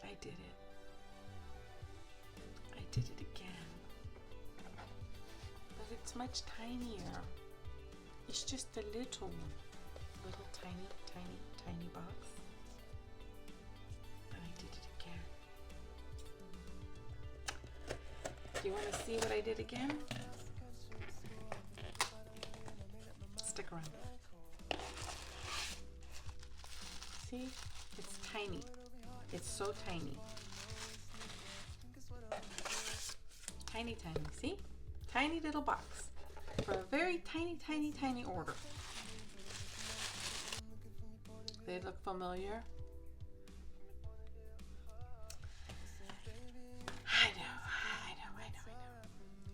I did it. I did it again. But it's much tinier. It's just a little tiny box. And I did it again. Do you want to see what I did again? Stick around. See? It's tiny. It's so tiny. Tiny. See? Tiny little box for a very tiny order. They look familiar. I know.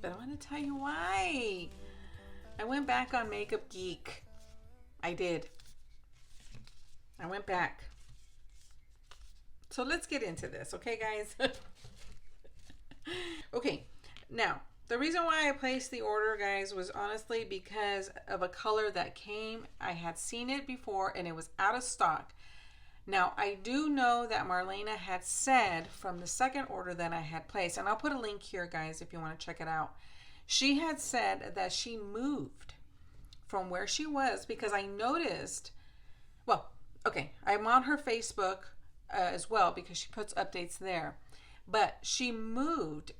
But I want to tell you why. I went back on Makeup Geek. I did. I went back. So let's get into this, okay, guys? Okay, now, the reason why I placed the order, guys, was honestly because of a color that came. I had seen it before, and it was out of stock. Now, I do know that Marlena had said from the second order that I had placed, and I'll put a link here, guys, if you want to check it out. She had said that she moved from where she was because I noticed, well, okay, I'm on her Facebook as well because she puts updates there. But she moved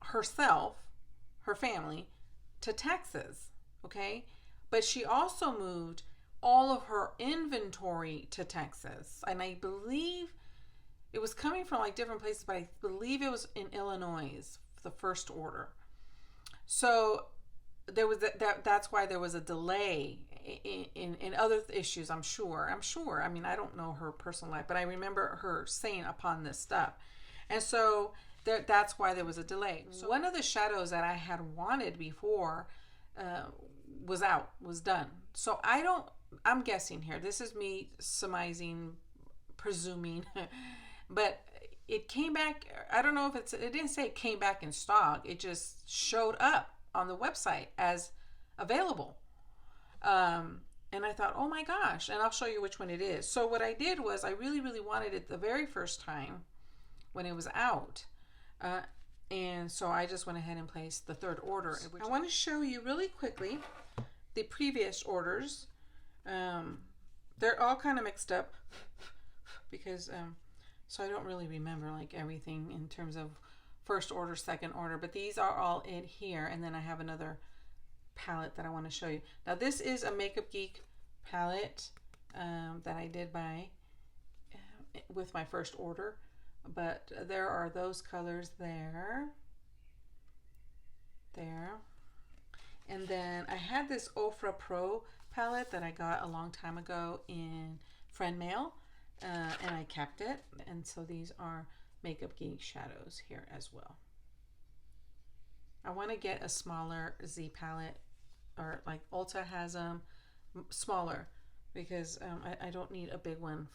herself, her family, to Texas, okay? But she also moved all of her inventory to Texas. And I believe it was coming from like different places, but I believe it was in Illinois, the first order. So there was that's why there was a delay in other issues, I'm sure. I mean, I don't know her personal life, but I remember her saying upon this stuff. And so that's why there was a delay. So one of the shadows that I had wanted before was done. So I'm guessing here. This is me surmising, presuming, but it came back. I don't know if it didn't say it came back in stock. It just showed up on the website as available. And I thought, oh my gosh, and I'll show you which one it is. So what I did was I really wanted it the very first time when it was out. And so I just went ahead and placed the third order. I want to show you really quickly the previous orders. They're all kind of mixed up because so I don't really remember like everything in terms of first order, second order, but these are all in here. And then I have another palette that I want to show you. Now this is a Makeup Geek palette that I did buy with my first order, but there are those colors there, and then I had this Ofra Pro palette that I got a long time ago in friend mail, and I kept it, and so these are Makeup Geek shadows here as well. I want to get a smaller Z palette, or like Ulta has them smaller, because I don't need a big one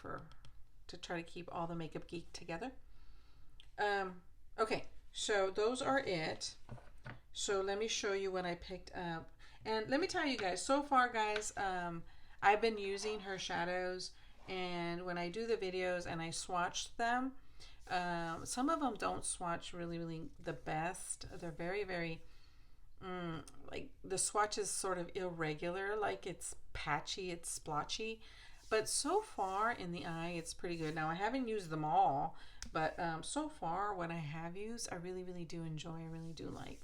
to try to keep all the Makeup Geek together. Okay, so those are it. So let me show you what I picked up. And let me tell you guys, so far guys, I've been using her shadows, and when I do the videos and I swatch them, some of them don't swatch really the best. They're very like the swatch is sort of irregular, like it's patchy, it's splotchy, but so far in the eye it's pretty good. Now I haven't used them all, but so far what I have used I really do enjoy, I really do like.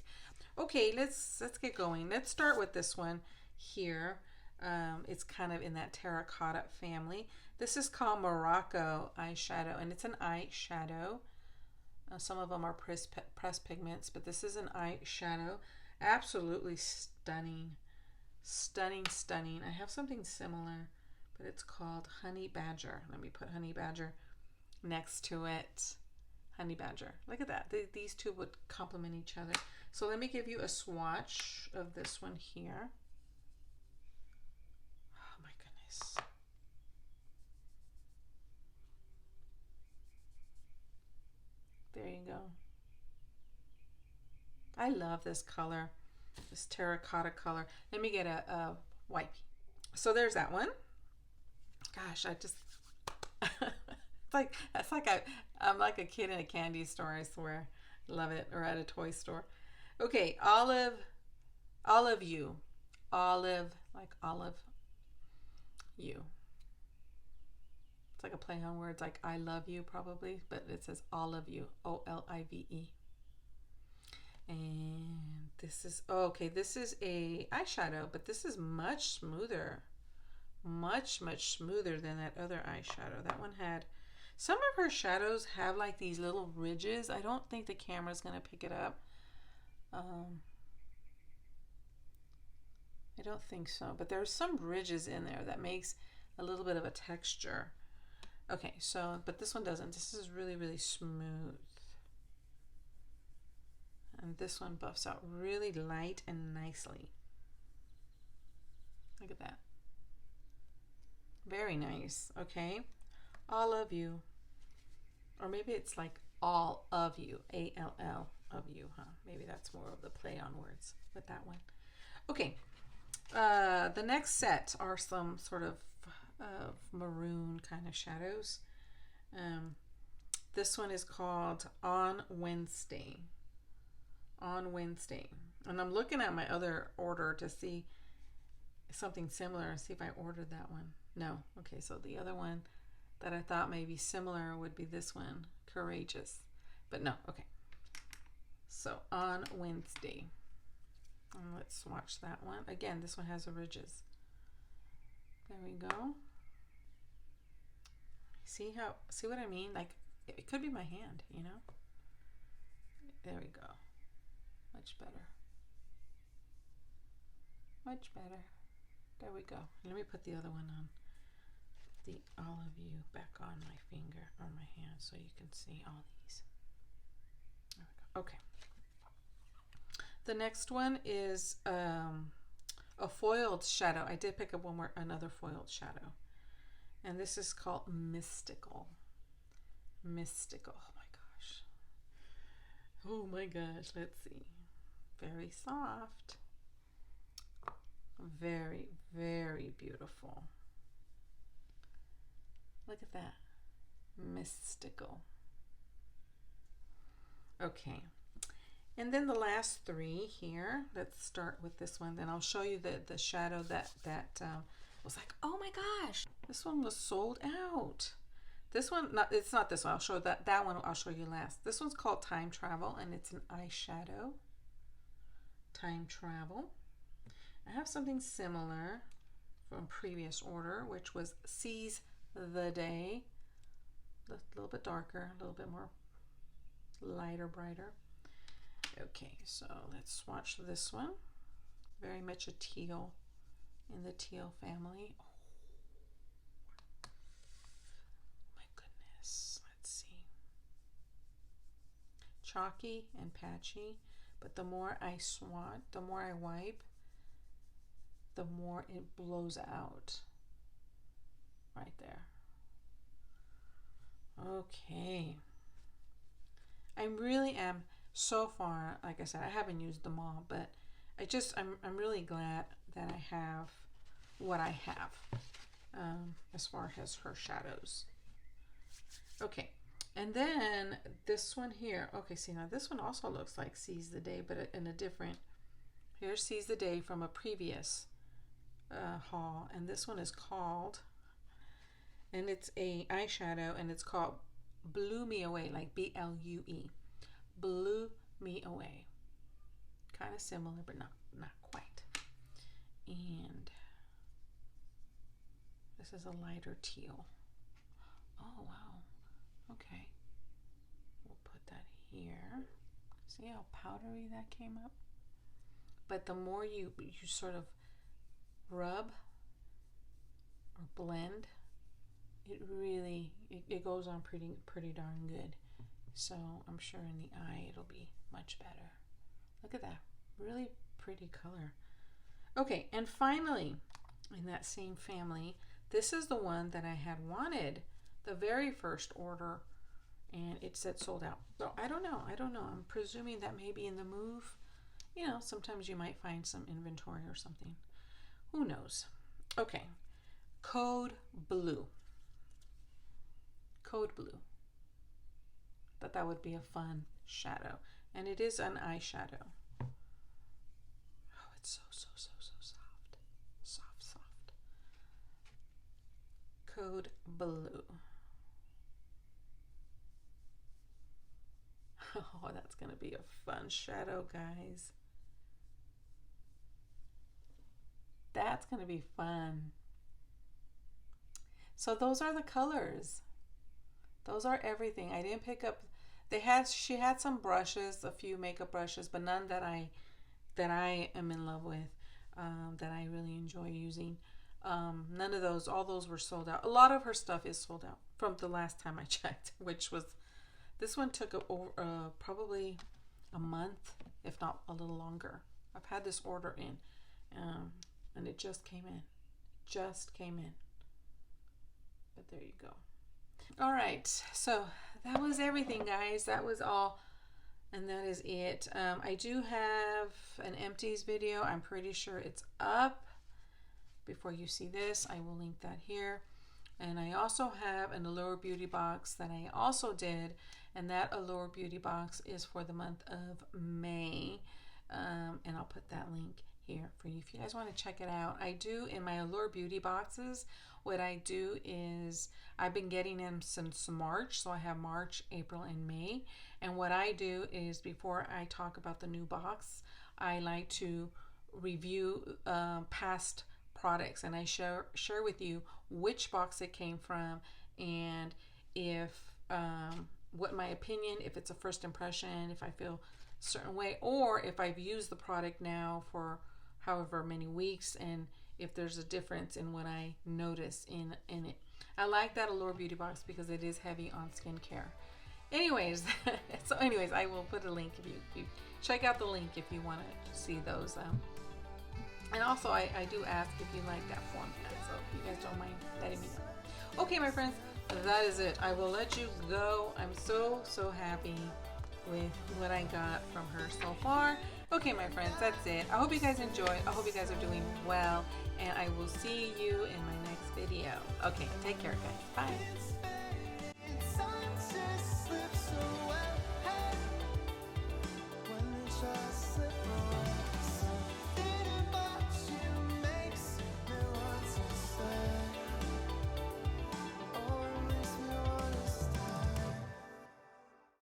Okay, let's get going. Let's start with this one here. It's kind of in that terracotta family. This is called Morocco eyeshadow, and it's an eyeshadow. Some of them are pressed pigments, but this is an eyeshadow. Absolutely stunning. I have something similar, but it's called Honey Badger. Let me put Honey Badger next to it. Honey Badger. Look at that. These two would complement each other. So let me give you a swatch of this one here. Oh my goodness. There you go. I love this color, this terracotta color. Let me get a wipe. So there's that one. Gosh, I just thought that's like I'm like a kid in a candy store, I swear. Love it. Or at a toy store. Okay, olive you. Olive, like olive you. It's like a play on words, like I love you probably, but it says olive you. Olive. And this is, oh, okay, this is a eyeshadow, but this is much smoother. Much smoother than that other eyeshadow. That one had, some of her shadows have like these little ridges. I don't think the camera's gonna pick it up. I don't think so, but there's some ridges in there that makes a little bit of a texture. Okay, so, but this one doesn't. This is really smooth. And this one buffs out really light and nicely. Look at that. Very nice. Okay, all of you. Or maybe it's like all of you. A-L-L of you, huh? Maybe that's more of the play on words with that one. Okay, the next set are some sort of maroon kind of shadows. This one is called On Wednesday. On Wednesday. And I'm looking at my other order to see something similar and see if I ordered that one. No. Okay, so the other one that I thought may be similar would be this one, Courageous. But no, okay. So On Wednesday. And let's swatch that one. Again, this one has the ridges. There we go. See what I mean? Like, it could be my hand, you know? There we go. Much better. Much better. There we go. Let me put the other one on. The olive you back on my finger, on my hand, so you can see all these. There we go. Okay. The next one is a foiled shadow. I did pick up another foiled shadow. And this is called Mystical. Mystical. Oh my gosh. Oh my gosh. Let's see. Very soft. Very beautiful. Look at that. Mystical. Okay. And then the last three here. Let's start with this one. Then I'll show you the shadow that was like, oh my gosh, this one was sold out. This one, it's not this one. I'll show that one. I'll show you last. This one's called Time Travel, and it's an eyeshadow. Time Travel. I have something similar from previous order, which was Seize the Day. A little bit darker, a little bit more lighter, brighter. Okay, so let's swatch this one. Very much a teal, in the teal family. Oh my goodness, let's see. Chalky and patchy, but the more I swat, the more I wipe, the more it blows out. Right there. Okay. I really am, so far, like I said, I haven't used them all, but I'm really glad that I have what I have as far as her shadows. Okay, and then this one here. Okay, see, now this one also looks like Seize the Day, but in a different. Here's Seize the Day from a previous haul, and this one is called, and it's a eyeshadow, and it's called Blew Me Away, like B-L-U-E. Blew Me Away. Kind of similar, but not quite. And this is a lighter teal. Oh, wow. Okay. We'll put that here. See how powdery that came up? But the more you sort of rub or blend, it goes on pretty darn good. So I'm sure in the eye it'll be much better. Look at that, really pretty color. Okay, and finally, in that same family, this is the one that I had wanted the very first order, and it said sold out. So I don't know. I'm presuming that maybe in the move, you know, sometimes you might find some inventory or something. Who knows? Okay, Code Blue. Code Blue. Thought that would be a fun shadow. And it is an eyeshadow. Oh, it's so, so, so, so soft. Soft, soft. Code Blue. Oh, that's going to be a fun shadow, guys. That's going to be fun. So those are the colors. Those are everything. I didn't pick up. She had some brushes, a few makeup brushes, but none that I am in love with, that I really enjoy using. None of those. All those were sold out. A lot of her stuff is sold out from the last time I checked, which was, this one took probably a month, if not a little longer. I've had this order in, and it just came in. Just came in. But there you go. All right, so that was everything, guys. That was all, and that is it. I do have an empties video. I'm pretty sure it's up before you see this. I will link that here. And I also have an Allure Beauty box that I also did, and that Allure Beauty box is for the month of May. And I'll put that link here for you if you guys want to check it out. I do, in my Allure Beauty boxes, what I do is I've been getting them since March, so I have March, April, and May. And what I do is, before I talk about the new box, I like to review past products, and I share with you which box it came from, and if what my opinion, if it's a first impression, if I feel a certain way, or if I've used the product now for however many weeks, and if there's a difference in what I notice in it. I like that Allure Beauty box because it is heavy on skincare. Anyways, I will put a link if you check out the link if you want to see those. And also, I do ask if you like that format, so if you guys don't mind letting me know. Okay, my friends, that is it. I will let you go. I'm so, so happy with what I got from her so far. Okay, my friends, that's it. I hope you guys enjoyed. I hope you guys are doing well, and I will see you in my next video. Okay, take care, guys. Bye.